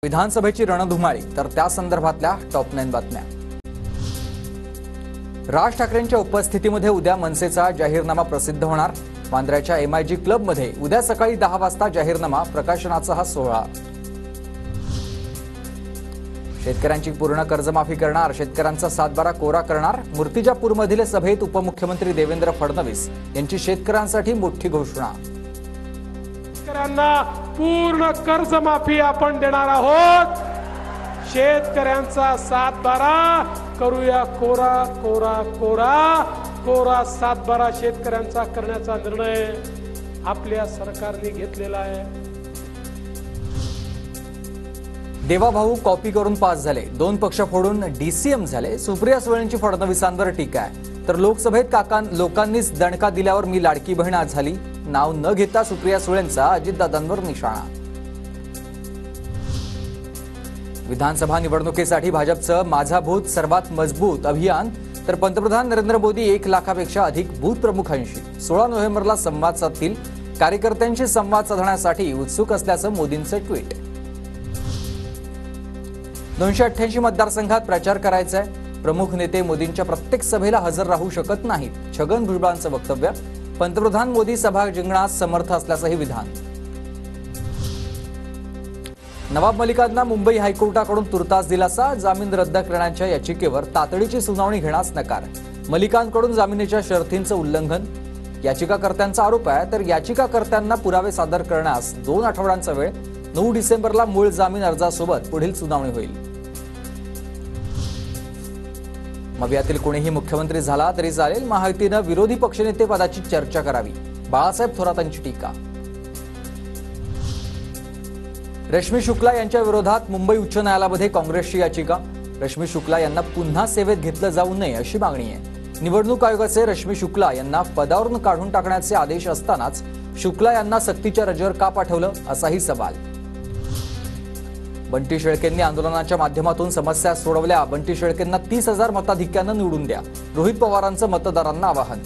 विधानसभेची रणधुमाळी तर त्या संदर्भातल्या टॉप 9 बातम्या। राज ठाकरेंच्या उपस्थितीमध्ये उद्या मनसेचा जाहीरनामा प्रसिद्ध होणार। वांद्र्याच्या MIG क्लबमध्ये उद्या सकाळी 10 वाजता जाहीरनामा प्रकाशनाचा हा सोहळा। शेतकऱ्यांची पूर्ण कर्जमाफी करणार, शेतकऱ्यांचा 7/12 कोरा करणार। मूर्तिजापूरमधील सभेत उपमुख्यमंत्री देवेंद्र फडणवीस यांची शेतकऱ्यांसाठी मोठी घोषणा। शेतकऱ्यांना पूर्ण कर्जमाफी आपण देणार आहोत। शेतकऱ्यांचा 7/12 करूया कोरा कोरा कोरा कोरा 7/12 शेतकऱ्यांचा करण्याचा निर्णय आपल्या सरकारने घेतलेला आहे। देवाभाऊ कॉपी करून पास झाले, 2 पक्ष फोडून DCM झाले। सुप्रिया सुळेंची फडणवीसांवर टीका आहे, तर लोकसभेत लोकांनीच दणका दिल्यावर मी लाडकी बहीण आज झाली। नाव न घेता सुप्रिया सुळेंचा अजितदादांवर निशाणा। विधानसभा निवडणुकीसाठी भाजपचं माझा बूथ सर्वात मजबूत अभियान, तर पंतप्रधान नरेंद्र मोदी 1 लाखापेक्षा अधिक बूथ प्रमुखांशी 16 नोव्हेंबरला संवाद साधतील। कार्यकर्त्यांशी संवाद साधण्यासाठी उत्सुक असल्याचं मोदींचं ट्विट। 288 मतदारसंघात प्रचार करायचा आहे। प्रमुख नेते मोदींच्या प्रत्येक सभेला हजर राहू शकत नाहीत, छगन भुजबळांचं वक्तव्य। पंतप्रधान मोदी सभा जिंकण्यास समर्थ असल्याचंही विधान। नवाब मलिकांना मुंबई हायकोर्टाकडून तुर्तास दिलासा, जामीन रद्द करण्याच्या याचिकेवर तातडीची सुनावणी घेण्यास नकार। मलिकांकडून जामिनाच्या शर्तींचं उल्लंघन, याचिकाकर्त्यांचा आरोप आहे, तर याचिकाकर्त्यांना पुरावे सादर करण्यास 2 आठवड्यांचा वेळ। 9 डिसेंबरला मूळ जामीन अर्जासोबत पुढील सुनावणी होईल। मग यातील कोणीही मुख्यमंत्री झाला तरी चालेल, महायुतीनं विरोधी पक्षनेते पदाची चर्चा करावी, बाळासाहेब थोरातांची टीका। रश्मी शुक्ला यांच्या विरोधात मुंबई उच्च न्यायालयामध्ये काँग्रेसची याचिका। रश्मी शुक्ला यांना पुन्हा सेवेत घेतलं जाऊ नये अशी मागणी आहे। निवडणूक आयोगाचे रश्मी शुक्ला यांना पदावरून काढून टाकण्याचे आदेश असतानाच शुक्ला यांना सक्तीच्या रजेवर का पाठवलं असाही सवाल। बंटी शेळकेंनी आंदोलनाच्या माध्यमातून समस्या सोडवल्या, बंटी शेळकेंना 30,000 मताधिक्यानं निवडून द्या, रोहित पवारांचं मतदारांना आवाहन।